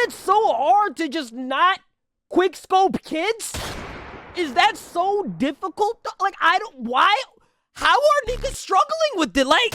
it so hard to just not quick scope kids? Is that so difficult? Like, I don't, why? How are niggas struggling with it? Like,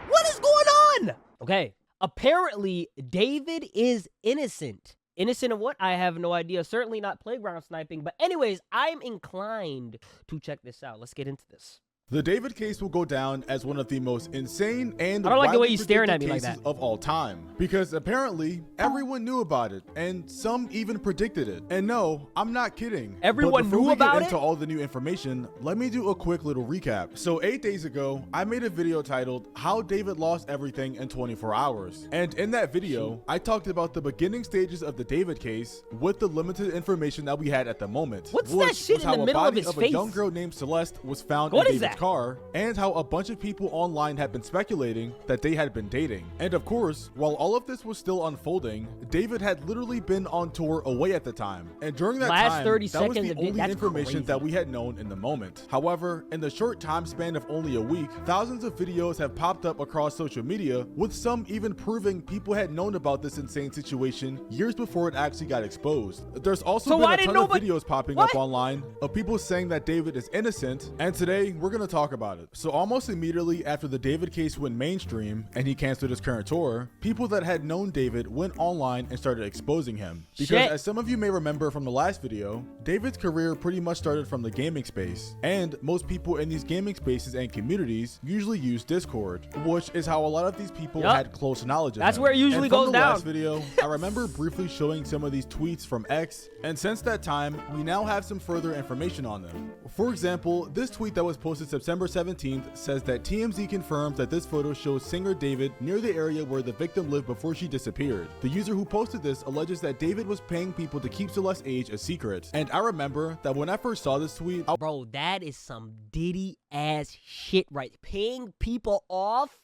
what is going on? Okay, apparently David is innocent. Innocent of what? I have no idea. Certainly not playground sniping. But anyways, I'm inclined to check this out. Let's get into this. The David case will go down as one of the most insane and I don't like the way widely you're staring at me predicted like cases that. of all time, because apparently everyone knew about it and some even predicted it. And no, I'm not kidding. Everyone but before knew we about get into it? all the new information, let me do a quick little recap. So 8 days ago, I made a video titled How David Lost Everything in 24 Hours. And in that video, I talked about the beginning stages of the David case with the limited information that we had at the moment. What's that shit in the middle of his A face? young girl named Celeste was found What in is David's that? car, and how a bunch of people online had been speculating that they had been dating. And of course, while all of this was still unfolding, David had literally been on tour away at the time. And during that Last time, 30 that was seconds the of only that's information crazy. that we had known in the moment. However, in the short time span of only a week, thousands of videos have popped up across social media, with some even proving people had known about this insane situation years before it actually got exposed. There's also been a ton of videos popping up online of people saying that David is innocent, and today we're going to talk about it. So almost immediately after the David case went mainstream and he canceled his current tour, people that had known David went online and started exposing him. Because as some of you may remember from the last video, David's career pretty much started from the gaming space, and most people in these gaming spaces and communities usually use Discord, which is how a lot of these people had close knowledge of That's him. where it usually and from goes the down. Last video, I remember briefly showing some of these tweets from X, and since that time, we now have some further information on them. For example, this tweet that was posted September 17th says that TMZ confirms that this photo shows singer David near the area where the victim lived before she disappeared. The user who posted this alleges that David was paying people to keep Celeste's age a secret. And I remember that when I first saw this tweet, Bro, that is some Diddy ass shit, right? Paying people off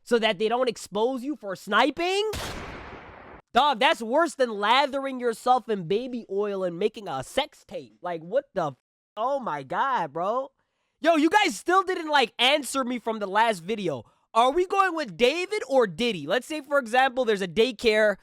so that they don't expose you for sniping? Dog, that's worse than lathering yourself in baby oil and making a sex tape. Like, what the oh my god, bro. Yo, you guys still didn't like answer me from the last video. Are we going with David or Diddy? Let's say, for example, there's a daycare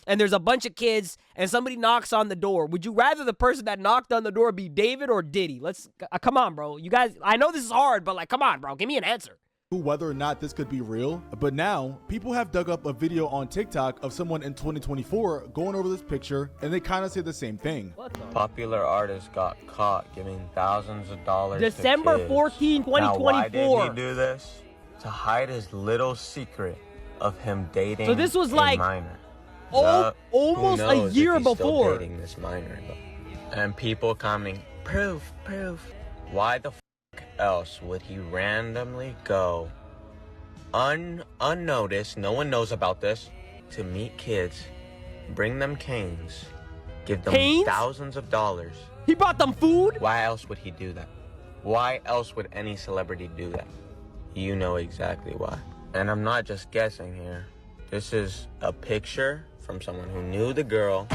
and there's a bunch of kids and somebody knocks on the door. Would you rather the person that knocked on the door be David or Diddy? Let's come on, bro. You guys, I know this is hard, but like, come on, bro. Give me an answer. Whether or not this could be real, but now people have dug up a video on TikTok of someone in 2024 going over this picture, and they kind of say the same thing. Popular artist got caught giving thousands of dollars December to kids. 14, 2024. Now, why did he do this? To hide his little secret of him dating So this was a like minor. almost Who a knows year if he's before. Still dating this minor, and people commenting, proof. Why the else would he randomly go unnoticed, no one knows about this, to meet kids, bring them canes, give them thousands of dollars? He brought them food? Why else would he do that? Why else would any celebrity do that? You know exactly why. And I'm not just guessing here. This is a picture from someone who knew the girl,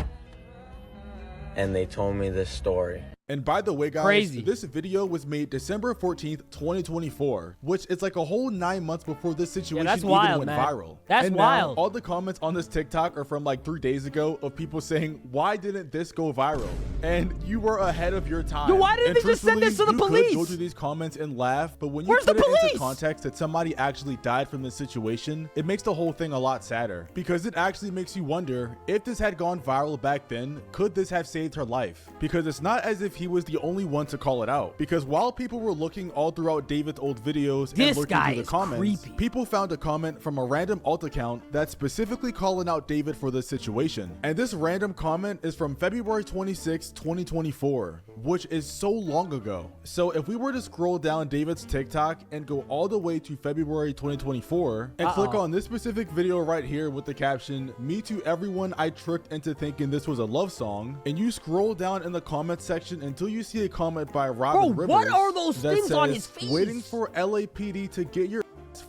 and they told me this story. And by the way, guys, Crazy. This video was made December 14th, 2024, which is like a whole 9 months before this situation that's even wild, went man. viral. That's and wild. Now, all the comments on this TikTok are from like 3 days ago of people saying, why didn't this go viral? And you were ahead of your time. Yo, why didn't and they just send this to the you could police? go through these comments and laugh, but when you Where's put the it into police? context that somebody actually died from this situation, it makes the whole thing a lot sadder, because it actually makes you wonder, if this had gone viral back then, could this have saved her life? Because it's not as if he was the only one to call it out, because while people were looking all throughout David's old videos and looking through the comments, people found a comment from a random alt account that's specifically calling out David for this situation. And this random comment is from February 26, 2024, which is so long ago. So if we were to scroll down David's TikTok and go all the way to February 2024 and click on this specific video right here with the caption, "Me to everyone I tricked into thinking this was a love song," and you scroll down in the comment section until you see a comment by Robin Rivers. What are those that things on says, his face? "Waiting for LAPD to get your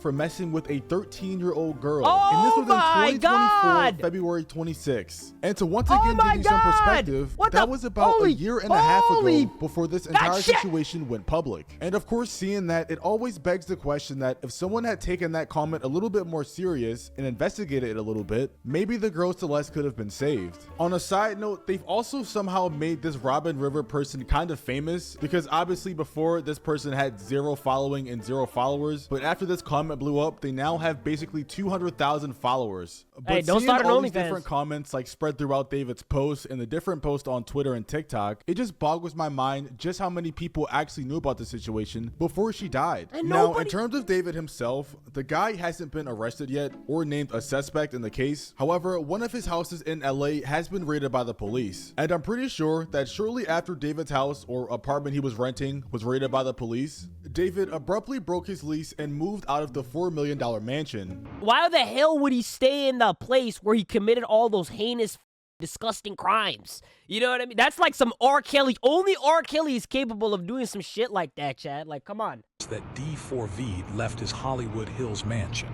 for messing with a 13-year-old girl. Oh and this was my in 2024, God! February 26. And to once again give you some perspective, What that the- was about a year and a half holy- ago before this entire shit! situation went public. And of course, seeing that, it always begs the question that if someone had taken that comment a little bit more serious and investigated it a little bit, maybe the girl Celeste could have been saved. On a side note, they've also somehow made this Robin River person kind of famous, because obviously before this person had 0 following and 0 followers, but after this comment blew up, they now have basically 200,000 followers. But Hey, don't seeing start an all these OnlyFans. different comments like spread throughout David's posts and the different posts on Twitter and TikTok, it just boggles my mind just how many people actually knew about the situation before she died. And Now, nobody- in terms of David himself, the guy hasn't been arrested yet or named a suspect in the case. However, one of his houses in LA has been raided by the police. And I'm pretty sure that shortly after David's house or apartment he was renting was raided by the police, David abruptly broke his lease and moved out of the $4 million mansion. Why the hell would he stay in the place where he committed all those heinous, disgusting crimes? You know what I mean? That's like some R. Kelly. Only R. Kelly is capable of doing some shit like that, Chad. Like, come on. That D4VD left his Hollywood Hills mansion,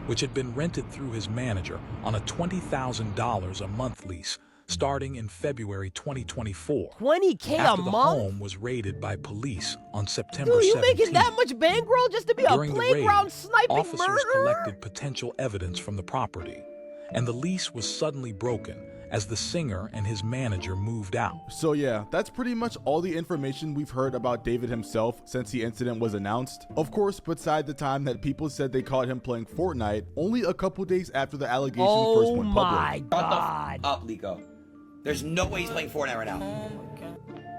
which had been rented through his manager on a $20,000 a month lease starting in February 2024. $20K after a the month? home was raided by police on September Dude, you 17th. making that much bankroll just to be During a the raid, playground sniping officers murderer? collected potential evidence from the property, and the lease was suddenly broken as the singer and his manager moved out. So yeah, that's pretty much all the information we've heard about David himself since the incident was announced. Of course, beside the time that people said they caught him playing Fortnite only a couple days after the allegation first went public. Oh my God. Up, Lico. There's no way he's playing Fortnite right now.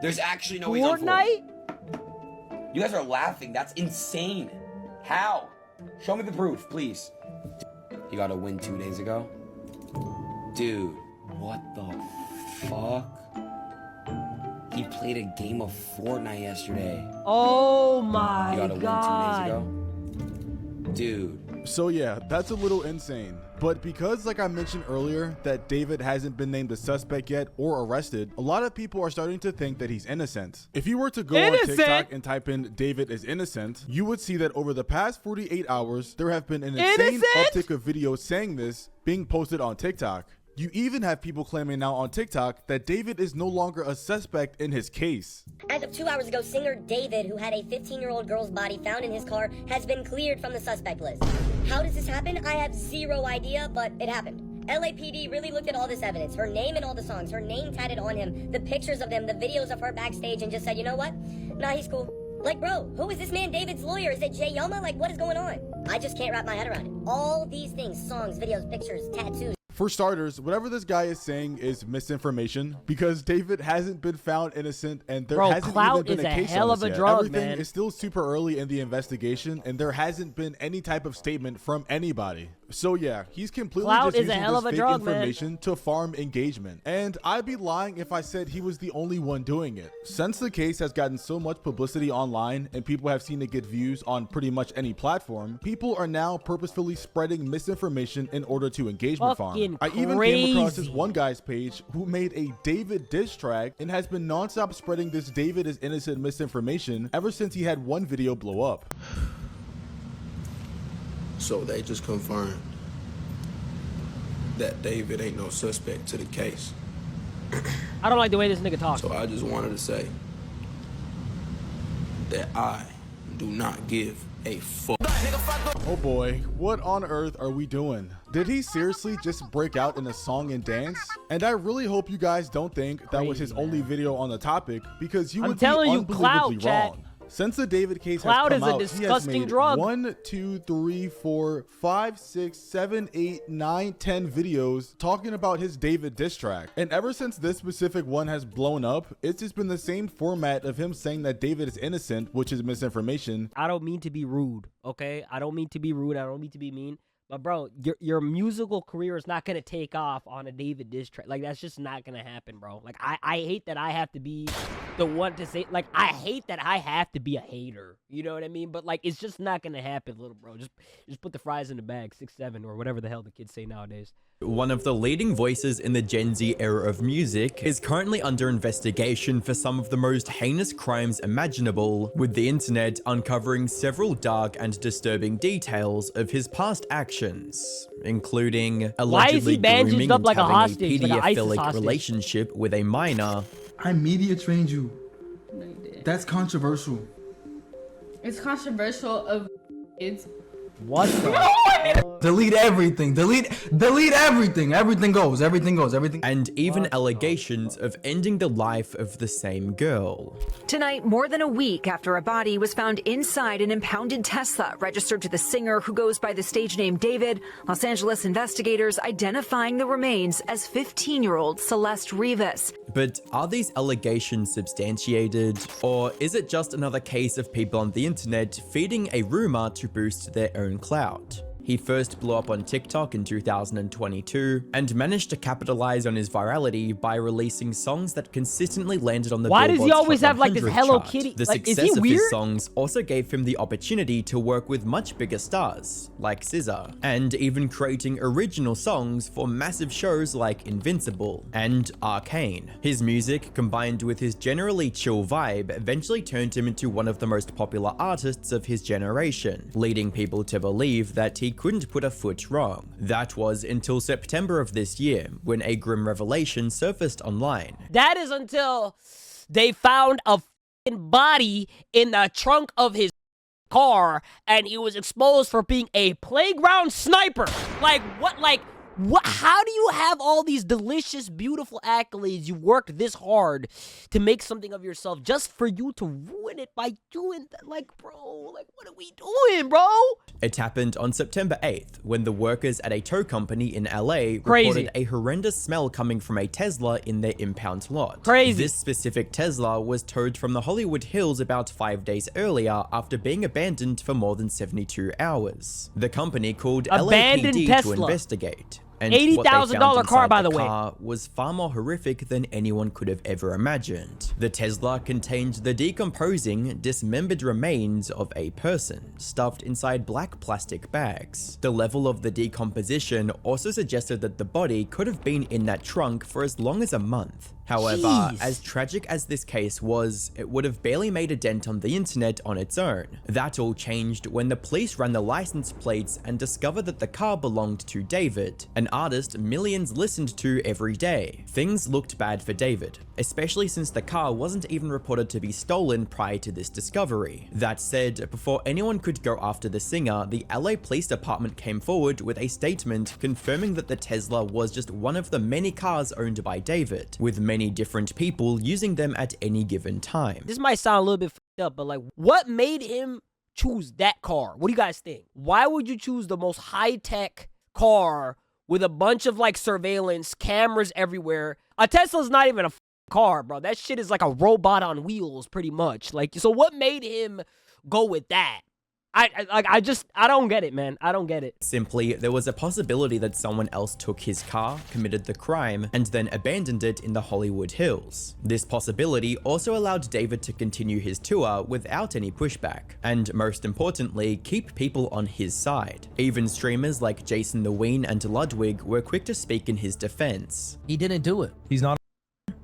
There's actually no way he's on Fortnite? You guys are laughing. That's insane. How? Show me the proof, please. You got a win 2 days ago? Dude, what the fuck? He played a game of Fortnite yesterday. Oh my You got a win 2 God. days ago? Dude. So yeah, that's a little insane. But because, like I mentioned earlier, that David hasn't been named a suspect yet or arrested, a lot of people are starting to think that he's innocent. If you were to go on TikTok and type in David is innocent, you would see that over the past 48 hours, there have been an insane uptick of videos saying this being posted on TikTok. You even have people claiming now on TikTok that David is no longer a suspect in his case. As of 2 hours ago, singer David, who had a 15-year-old girl's body found in his car, has been cleared from the suspect list. How does this happen? I have zero idea, but it happened. LAPD really looked at all this evidence, her name in all the songs, her name tatted on him, the pictures of them, the videos of her backstage, and just said, you know what? Nah, he's cool. Like, bro, who is this man David's lawyer? Is it Jay Yoma? Like, what is going on? I just can't wrap my head around it. All these things, songs, videos, pictures, tattoos. For starters, whatever this guy is saying is misinformation, because David hasn't been found innocent and there hasn't even clout been is a case hell on of this a yet. drug, Everything man. is still super early in the investigation and there hasn't been any type of statement from anybody. So yeah, he's completely Clout just is a using hell this of a fake drug, man. information to farm engagement. And I'd be lying if I said he was the only one doing it. Since the case has gotten so much publicity online and people have seen it get views on pretty much any platform, people are now purposefully spreading misinformation in order to engagement Fucking farm. I even came across this crazy. one guy's page who made a David diss track and has been nonstop spreading this David is innocent misinformation ever since he had one video blow up. So they just confirmed that David ain't no suspect to the case. I don't like the way this nigga talks. So I just wanted to say that I do not give a fuck. Oh boy, what on earth are we doing? Did he seriously just break out in a song and dance? And I really hope you guys don't think that was his only video on the topic, because you I'm would be telling you, unbelievably clout, chat. wrong. Since the David case Clout has come is a out, he has disgusting made drug. 1, 2, 3, 4, 5, 6, 7, 8, 9, 10 videos talking about his David diss track. And ever since this specific one has blown up, it's just been the same format of him saying that David is innocent, which is misinformation. I don't mean to be rude, okay? I don't mean to be rude. I don't mean to be mean. But bro, your musical career is not gonna take off on a David diss track. Like that's just not gonna happen, bro. Like I hate that I have to be the one to say, like, I hate that I have to be a hater. You know what I mean? But like it's just not gonna happen, little bro. Just put the fries in the bag, 6'7", or whatever the hell the kids say nowadays. One of the leading voices in the Gen Z era of music is currently under investigation for some of the most heinous crimes imaginable, with the internet uncovering several dark and disturbing details of his past actions, including allegedly grooming and like a having hostage, a like an ISIS pedophilic hostage. relationship with a minor. I media trained you. That's controversial. It's controversial of kids. What the Delete everything. Delete everything. Everything goes. And even allegations of ending the life of the same girl. Tonight, more than a week after a body was found inside an impounded Tesla registered to the singer who goes by the stage name David, Los Angeles investigators identifying the remains as 15-year-old Celeste Rivas. But are these allegations substantiated, or is it just another case of people on the internet feeding a rumor to boost their own clout? He first blew up on TikTok in 2022 and managed to capitalize on his virality by releasing songs that consistently landed on the Why does he Billboard's always Hot have like this 100 Hello chart. Kitty? The Like, is success he of weird? his songs also gave him the opportunity to work with much bigger stars, like SZA, and even creating original songs for massive shows like Invincible and Arcane. His music, combined with his generally chill vibe, eventually turned him into one of the most popular artists of his generation, leading people to believe that he couldn't put a foot wrong. That was until September of this year, when a grim revelation surfaced online. That is until they found a f***ing body in the trunk of his car, and he was exposed for being a playground sniper. Like, what, like, what? How do you have all these delicious, beautiful accolades? You worked this hard to make something of yourself just for you to ruin it by doing that? Like, bro, like, what are we doing, bro? It happened on September 8th, when the workers at a tow company in LA Crazy. reported a horrendous smell coming from a Tesla in their impound lot. Crazy. This specific Tesla was towed from the Hollywood Hills about 5 days earlier after being abandoned for more than 72 hours. The company called Abandoned LAPD to Tesla. investigate. And $80,000 what they found car, inside by the way. car was far more horrific than anyone could have ever imagined. The Tesla contained the decomposing, dismembered remains of a person, stuffed inside black plastic bags. The level of the decomposition also suggested that the body could have been in that trunk for as long as a month. However, Jeez. as tragic as this case was, it would have barely made a dent on the internet on its own. That all changed when the police ran the license plates and discovered that the car belonged to David, an artist millions listened to every day. Things looked bad for David, especially since the car wasn't even reported to be stolen prior to this discovery. That said, before anyone could go after the singer, the LA Police Department came forward with a statement confirming that the Tesla was just one of the many cars owned by David, with many different people using them at any given time. This might sound a little bit fucked up, but like, what made him choose that car? What do you guys think? Why would you choose the most high-tech car with a bunch of like surveillance cameras everywhere? A Tesla's not even a car, bro. That shit is like a robot on wheels, pretty much. Like, so what made him go with that? I don't get it, man. I don't get it. Simply, there was a possibility that someone else took his car, committed the crime, and then abandoned it in the Hollywood Hills. This possibility also allowed David to continue his tour without any pushback, and most importantly, keep people on his side. Even streamers like Jason the Ween and Ludwig were quick to speak in his defense. He didn't do it. He's not.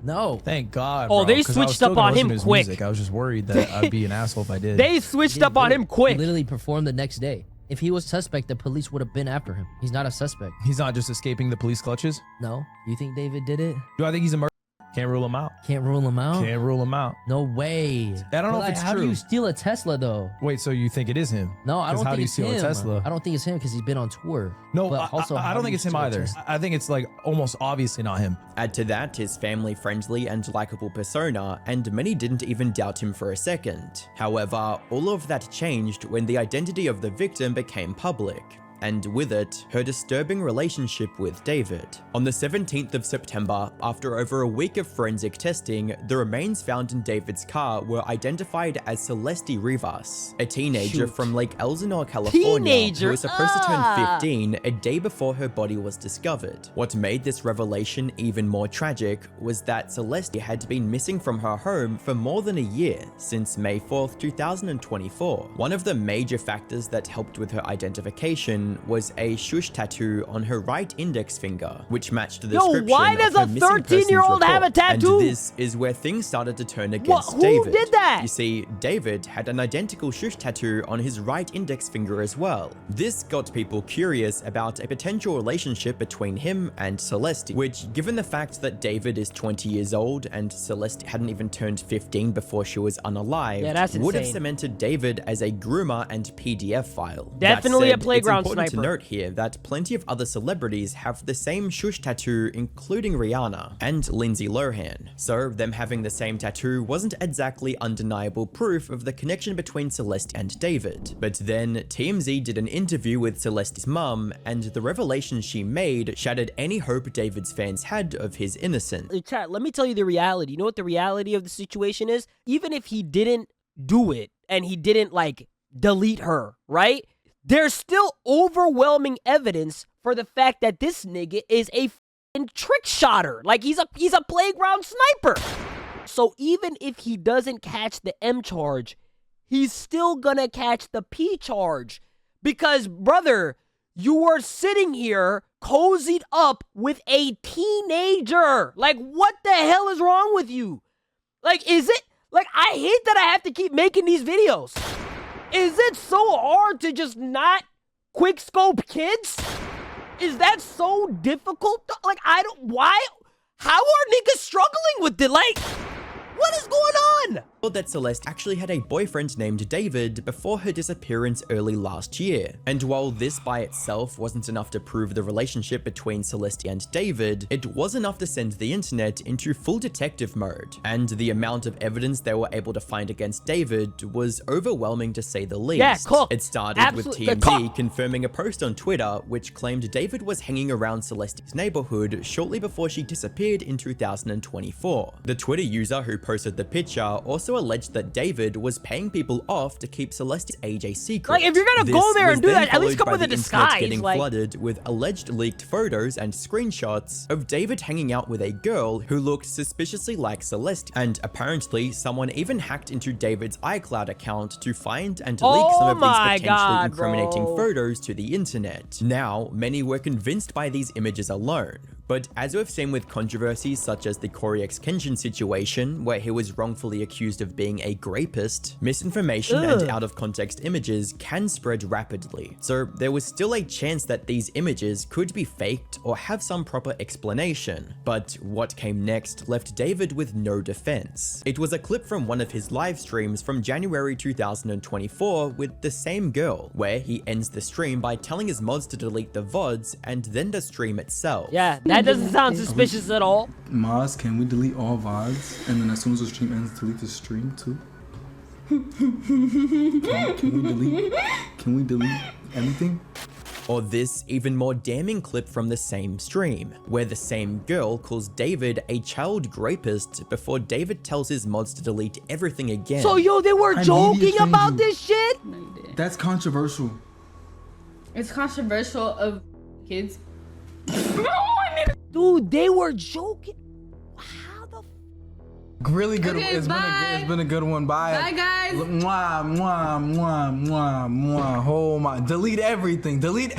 No. Thank God. Oh, bro, they 'cause I was switched still up gonna on listen him to his quick. music. I was just worried that I'd be an asshole if I did. They switched up on him quick. He literally performed the next day. If he was suspect, the police would have been after him. He's not a suspect. He's not just escaping the police clutches. No. You think David did it? Do I think he's a murderer? Can't rule him out. Can't rule him out? Can't rule him out. No way. I don't know But, if it's how true. do you steal a Tesla though? Wait, so you think it is him? No, I 'Cause don't how think do you it's steal him. a Tesla? I don't think it's him because he's been on tour. No, but also, I how don't do think you it's him steal a either. Tesla? I think it's like almost obviously not him. Add to that his family-friendly and likable persona, and many didn't even doubt him for a second. However, all of that changed when the identity of the victim became public. and with it, her disturbing relationship with David. On the 17th of September, after over a week of forensic testing, the remains found in David's car were identified as Celeste Rivas, a teenager from Lake Elsinore, California, who was supposed to turn 15 a day before her body was discovered. What made this revelation even more tragic was that Celeste had been missing from her home for more than a year, since May 4th, 2024. One of the major factors that helped with her identification was a shush tattoo on her right index finger, which matched the description why does of her a missing 13-year-old have a tattoo? And this is where things started to turn against Who David. did that? You see, David had an identical shush tattoo on his right index finger as well. This got people curious about a potential relationship between him and Celeste, which, given the fact that David is 20 years old and Celeste hadn't even turned 15 before she was unalived, would have cemented David as a groomer and PDF file. Definitely a playground it's important sniper. to note here that plenty of other celebrities have the same shush tattoo, including Rihanna and Lindsay Lohan. So them having the same tattoo wasn't exactly undeniable proof of the connection between Celeste and David. But then TMZ did an interview with Celeste's mum, and the revelation she made shattered any hope David's fans had of his innocence. Chat, let me tell you the reality. You know what the reality of the situation is? Even if he didn't do it and he didn't like delete her, right? There's still overwhelming evidence for the fact that this nigga is a f***ing trick shotter. Like he's a playground sniper. So even if he doesn't catch the M charge, he's still gonna catch the P charge. Because, brother, you were sitting here cozied up with a teenager. Like, what the hell is wrong with you? Like, is it? Like, I hate that I have to keep making these videos. Is it so hard to just not quick scope kids? Is that so difficult? Like, I don't, why? How are niggas struggling with it? Like, what is going on? That Celeste actually had a boyfriend named David before her disappearance early last year. And while this by itself wasn't enough to prove the relationship between Celeste and David, it was enough to send the internet into full detective mode. And the amount of evidence they were able to find against David was overwhelming to say the least. Yeah, cool. It started with TMZ confirming a post on Twitter which claimed David was hanging around Celeste's neighborhood shortly before she disappeared in 2024. The Twitter user who posted the picture also alleged that David was paying people off to keep Celeste's age a secret. Like, if you're gonna go there and do that, at least come with a disguise. Getting like, flooded with alleged leaked photos and screenshots of David hanging out with a girl who looked suspiciously like Celeste, and apparently someone even hacked into David's iCloud account to find and leak some of these potentially incriminating photos to the internet. Now, many were convinced by these images alone. But as we've seen with controversies such as the Corey X Kenshin situation, where he was wrongfully accused of being a grapist, misinformation and out-of-context images can spread rapidly. So there was still a chance that these images could be faked or have some proper explanation. But what came next left David with no defense. It was a clip from one of his live streams from January 2024 with the same girl, where he ends the stream by telling his mods to delete the VODs and then the stream itself. Yeah, that doesn't sound suspicious at all. Mods, can we delete all VODs? And then as soon as the stream ends, delete the stream too? Can we delete anything? Or this even more damning clip from the same stream, where the same girl calls David a child rapist before David tells his mods to delete everything again. So yo, they were joking about this shit? That's controversial. It's controversial of kids. Dude, they were joking. Really good. Okay, It's been a good one. Bye. Bye, guys. Mwah, mwah, mwah, mwah, mwah. Oh my. Delete everything. Delete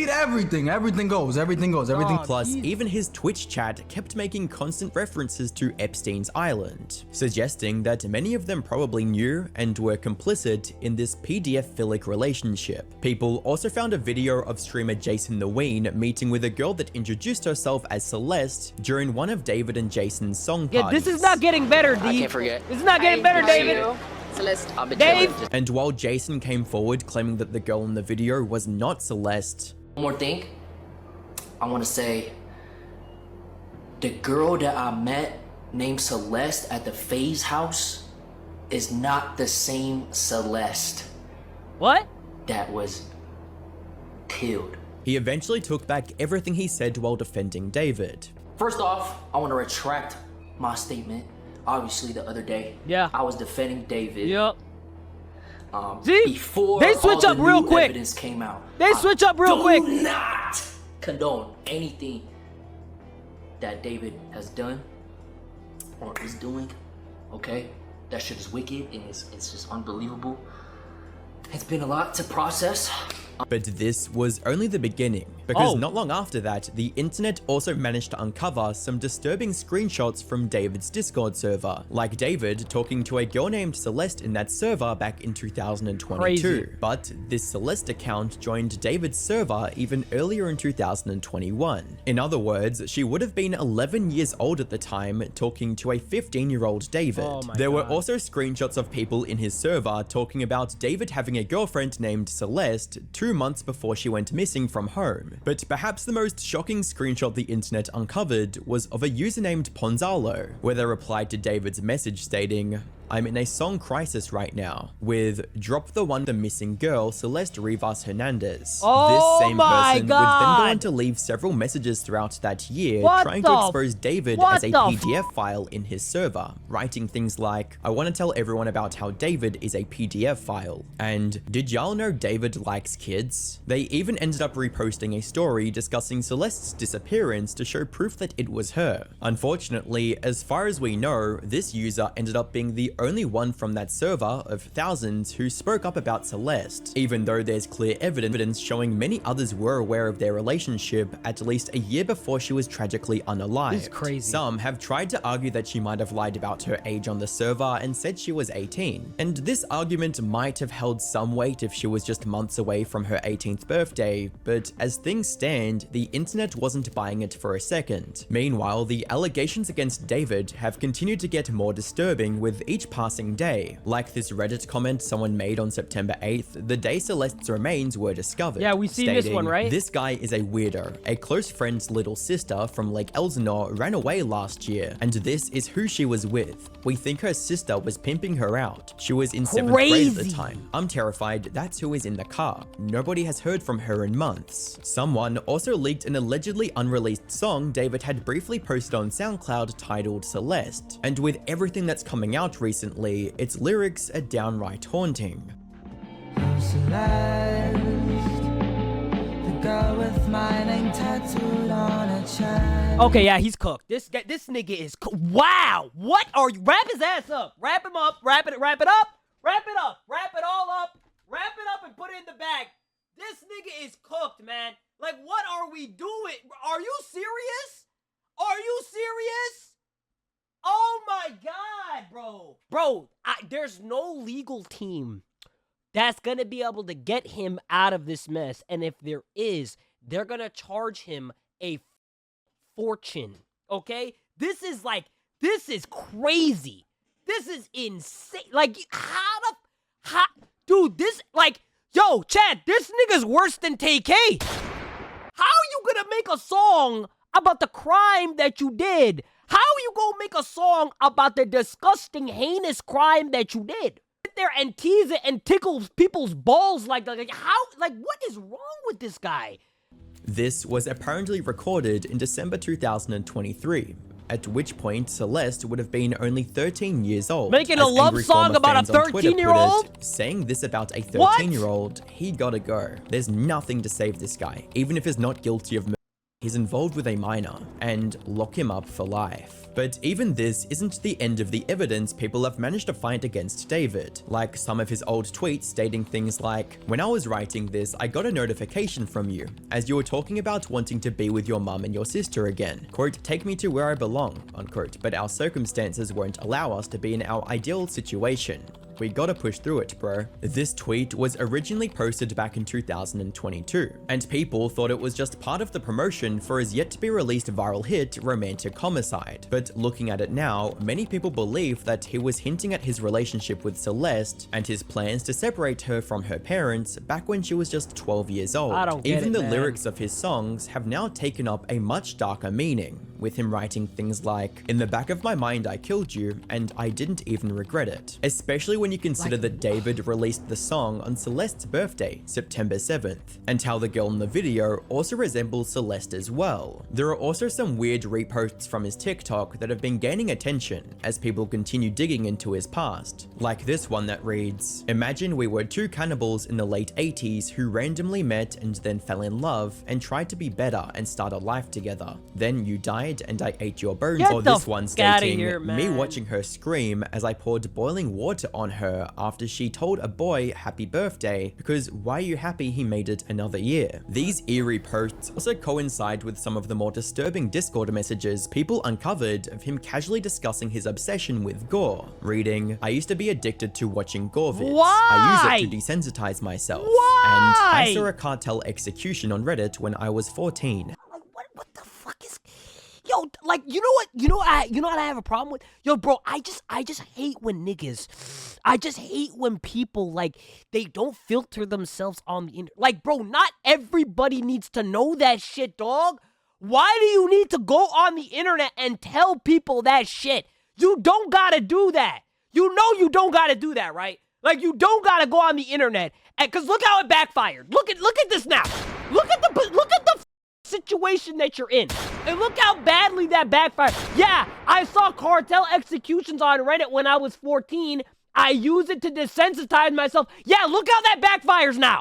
everything. Everything goes. Everything goes. Everything. Plus, even his Twitch chat kept making constant references to Epstein's Island, suggesting that many of them probably knew and were complicit in this PDF-philic relationship. People also found a video of streamer Jason the Ween meeting with a girl that introduced herself as Celeste during one of David and Jason's song parties. Yeah, this is not getting better, D. I can't forget. This is not getting better, David. Celeste, I'll be Dave. chilling. And while Jason came forward claiming that the girl in the video was not Celeste, One more thing. I want to say, the girl that I met named Celeste at the FaZe house is not the same Celeste. What? That was killed. He eventually took back everything he said while defending David. First off, I want to retract my statement. Obviously, the other day, I was defending David. See? Before they switch all up the real new quick. evidence came out. They switch up real quick. Do not condone anything that David has done or is doing. Okay, that shit is wicked and it's just unbelievable. It's been a lot to process. But this was only the beginning, because not long after that, the internet also managed to uncover some disturbing screenshots from David's Discord server, like David talking to a girl named Celeste in that server back in 2022. Crazy. But this Celeste account joined David's server even earlier in 2021. In other words, she would have been 11 years old at the time, talking to a 15-year-old David. There were also screenshots of people in his server talking about David having a girlfriend named Celeste 2 months before she went missing from home. But perhaps the most shocking screenshot the internet uncovered was of a user named Ponzalo, where they replied to David's message stating, "I'm in a song crisis right now," with "Drop the one, the missing girl, Celeste Rivas Hernandez." Oh this same my person would then go God. on to leave several messages throughout that year What trying the to expose David what as a the PDF file in his server, writing things like, "I want to tell everyone about how David is a PDF file," and "Did y'all know David likes kids?" They even ended up reposting a story discussing Celeste's disappearance to show proof that it was her. Unfortunately, as far as we know, this user ended up being the only one from that server of thousands who spoke up about Celeste, even though there's clear evidence showing many others were aware of their relationship at least a year before she was tragically unalived. This is crazy. Some have tried to argue that she might have lied about her age on the server and said she was 18, and this argument might have held some weight if she was just months away from her 18th birthday, but as things stand, the internet wasn't buying it for a second. Meanwhile, the allegations against David have continued to get more disturbing with each passing day, like this Reddit comment someone made on September 8th, the day Celeste's remains were discovered. Yeah, we've seen this one, right? "This guy is a weirdo. A close friend's little sister from Lake Elsinore ran away last year, and this is who she was with. We think her sister was pimping her out. She was in 7th grade at the time. I'm terrified that's who is in the car. Nobody has heard from her in months." Someone also leaked an allegedly unreleased song David had briefly posted on SoundCloud titled Celeste, and with everything that's coming out recently, its lyrics are downright haunting. Celeste, the girl with my name tattooed on her chest. Okay, yeah, he's cooked. This nigga is wow. What are you? Wrap his ass up. Wrap him up. Wrap it up. Wrap it up. Wrap it all up. Wrap it up and put it in the bag. This nigga is cooked, man. Like, what are we doing? Are you serious? Are you serious? Oh my God, bro. Bro, there's no legal team that's gonna be able to get him out of this mess. And if there is, they're gonna charge him a fortune, okay? This is crazy. This is insane. Like, dude, this, like, yo, Chad, this nigga's worse than TK. How you gonna make a song about the crime that you did? How you gonna make a song about the disgusting, heinous crime that you did? Sit there and tease it and tickle people's balls like how? Like, what is wrong with this guy? This was apparently recorded in December 2023, at which point Celeste would have been only 13 years old. Making a love song about a 13-year-old? Saying this about a 13-year-old, he gotta go. There's nothing to save this guy, even if he's not guilty of murder. He's involved with a minor, and lock him up for life. But even this isn't the end of the evidence people have managed to find against David, like some of his old tweets stating things like, "When I was writing this, I got a notification from you, as you were talking about wanting to be with your mum and your sister again. Quote, take me to where I belong, unquote, but our circumstances won't allow us to be in our ideal situation. We gotta push through it, bro." This tweet was originally posted back in 2022, and people thought it was just part of the promotion for his yet to be released viral hit, Romantic Homicide. But looking at it now, many people believe that he was hinting at his relationship with Celeste and his plans to separate her from her parents back when she was just 12 years old. I don't get Even it, the man. lyrics of his songs have now taken up a much darker meaning. with him writing things like, "In the back of my mind I killed you, and I didn't even regret it." Especially when you consider that David released the song on Celeste's birthday, September 7th, and how the girl in the video also resembles Celeste as well. There are also some weird reposts from his TikTok that have been gaining attention as people continue digging into his past, like this one that reads, "Imagine we were two cannibals in the late 80s who randomly met and then fell in love and tried to be better and start a life together. Then you died and I ate your bones." Or this one stating, "Me watching her scream as I poured boiling water on her after she told a boy happy birthday because why are you happy he made it another year?" These eerie posts also coincide with some of the more disturbing Discord messages people uncovered of him casually discussing his obsession with gore, reading, "I used to be addicted to watching gore vids. I use it to desensitize myself. And I saw a cartel execution on Reddit when I was 14. What the fuck is... Yo, like, you know what? You know what I have a problem with? Yo, bro, I just hate when niggas... I just hate when people, like, they don't filter themselves on the internet. Like, bro, not everybody needs to know that shit, dog. Why do you need to go on the internet and tell people that shit? You don't gotta do that. You know you don't gotta do that, right? Like, you don't gotta go on the internet, cause look how it backfired. Look at this now. Look at the situation that you're in, and look how badly that backfired. Yeah, I saw cartel executions on Reddit when I was 14. I use it to desensitize myself. Yeah, look how that backfires now.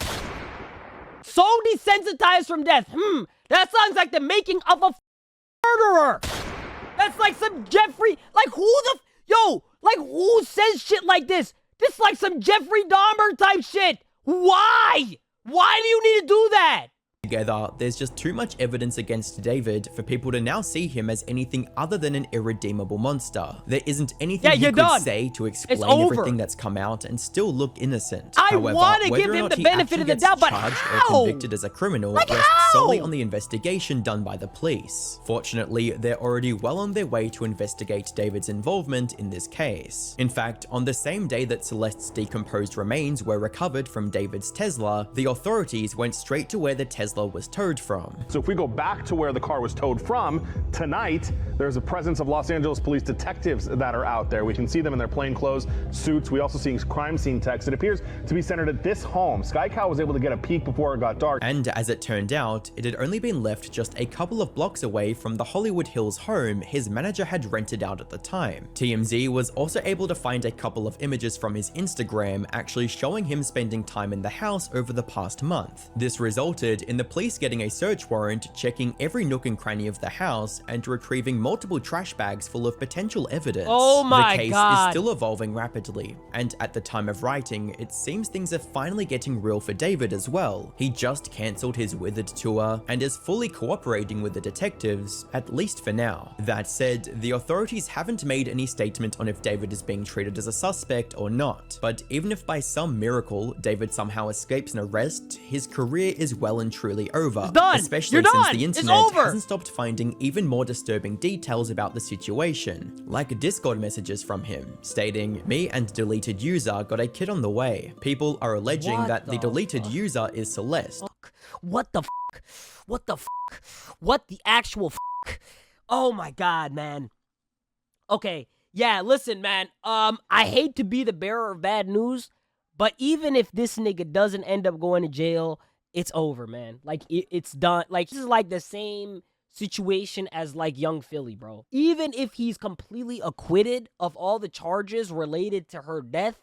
So desensitized from death. That sounds like the making of a murderer. That's like some Jeffrey, like who says shit like this? This like some Jeffrey Dahmer type shit. Why? Why do you need to do that? Together, there's just too much evidence against David for people to now see him as anything other than an irredeemable monster. There isn't anything he could say to explain everything that's come out and still look innocent. I want to give him the benefit of the doubt, but how? Or convicted as a criminal rests solely on the investigation done by the police. Fortunately, they're already well on their way to investigate David's involvement in this case. In fact, on the same day that Celeste's decomposed remains were recovered from David's Tesla, the authorities went straight to where the Tesla was towed from. So if we go back to where the car was towed from, tonight, there's a presence of Los Angeles police detectives that are out there. We can see them in their plainclothes suits. We also see crime scene text. It appears to be centered at this home. Sky Cow was able to get a peek before it got dark. And as it turned out, it had only been left just a couple of blocks away from the Hollywood Hills home his manager had rented out at the time. TMZ was also able to find a couple of images from his Instagram actually showing him spending time in the house over the past month. This resulted in the police getting a search warrant, checking every nook and cranny of the house, and retrieving multiple trash bags full of potential evidence. Oh my The case God. is still evolving rapidly, and at the time of writing, it seems things are finally getting real for David as well. He just cancelled his Withered tour and is fully cooperating with the detectives, at least for now. That said, the authorities haven't made any statement on if David is being treated as a suspect or not, but even if by some miracle David somehow escapes an arrest, his career is well and truly over, especially since the internet hasn't stopped finding even more disturbing details about the situation, like Discord messages from him stating, "Me and deleted user got a kid on the way. People are alleging that the deleted user is Celeste." What the fuck? What the fuck? What the actual fuck? Oh my God, man. Okay, yeah, listen, man. I hate to be the bearer of bad news, but even if this nigga doesn't end up going to jail, it's over, man. Like, it's done. Like, this is like the same situation as like Young Philly, bro. Even if he's completely acquitted of all the charges related to her death,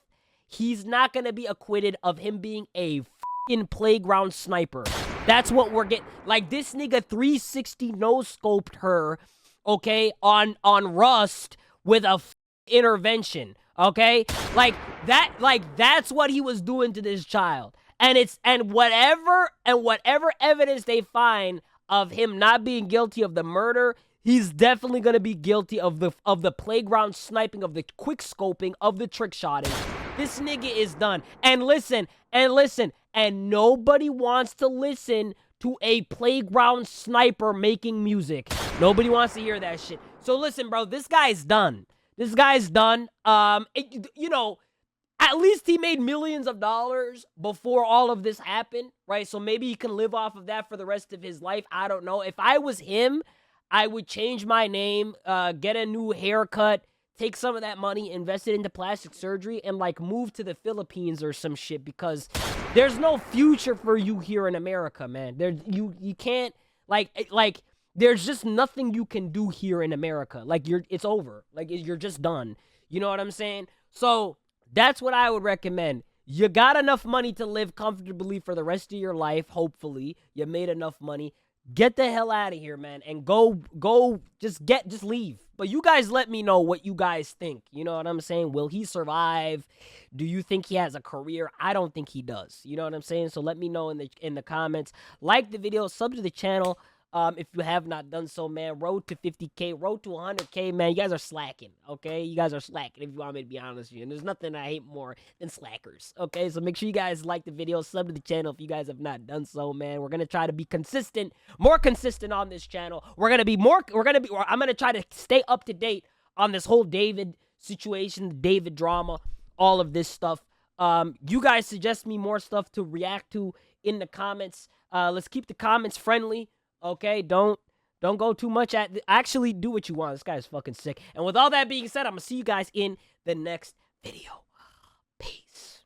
he's not gonna be acquitted of him being a fucking playground sniper. That's what we're getting. Like, this nigga 360 no-scoped her, okay, on Rust with a intervention, okay? Like, that's what he was doing to this child. And whatever evidence they find of him not being guilty of the murder, he's definitely gonna be guilty of the playground sniping, of the quick scoping, of the trick shotting. This nigga is done. And listen, and nobody wants to listen to a playground sniper making music. Nobody wants to hear that shit. So listen, bro, this guy's done. This guy's done. You know, at least he made millions of dollars before all of this happened, right? So maybe he can live off of that for the rest of his life. I don't know. If I was him, I would change my name, get a new haircut, take some of that money, invest it into plastic surgery, and like move to the Philippines or some shit, because there's no future for you here in America, man. You can't like there's just nothing you can do here in America. Like it's over. Like you're just done. You know what I'm saying? So that's what I would recommend. You got enough money to live comfortably for the rest of your life. Hopefully you made enough money. Get the hell out of here, man, and just leave. But you guys let me know what you guys think. You know what I'm saying? Will he survive? Do you think he has a career? I don't think he does. You know what I'm saying? So let me know in the comments. Like the video, sub to the channel. If you have not done so, man. Road to 50K, road to 100K, man. You guys are slacking, okay? You guys are slacking, if you want me to be honest with you. And there's nothing I hate more than slackers, okay? So make sure you guys like the video, sub to the channel if you guys have not done so, man. We're gonna try to be consistent, more consistent on this channel. I'm gonna try to stay up to date on this whole David situation, the David drama, all of this stuff. You guys suggest me more stuff to react to in the comments. Let's keep the comments friendly. Okay, don't go too much at... Actually, do what you want. This guy is fucking sick. And with all that being said, I'm going to see you guys in the next video. Peace.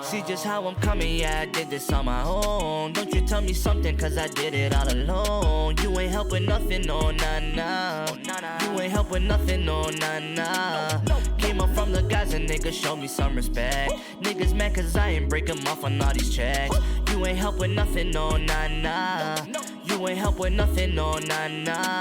See just how I'm coming, yeah, I did this on my own. Don't you tell me something, cause I did it all alone. You ain't helping nothing, no, nah. You ain't helping nothing, no, nah. Came up from the guys and niggas show me some respect. Niggas mad cause I ain't break them off on all these checks. You ain't helping nothing, no, nah. You ain't helping nothing, no, nah.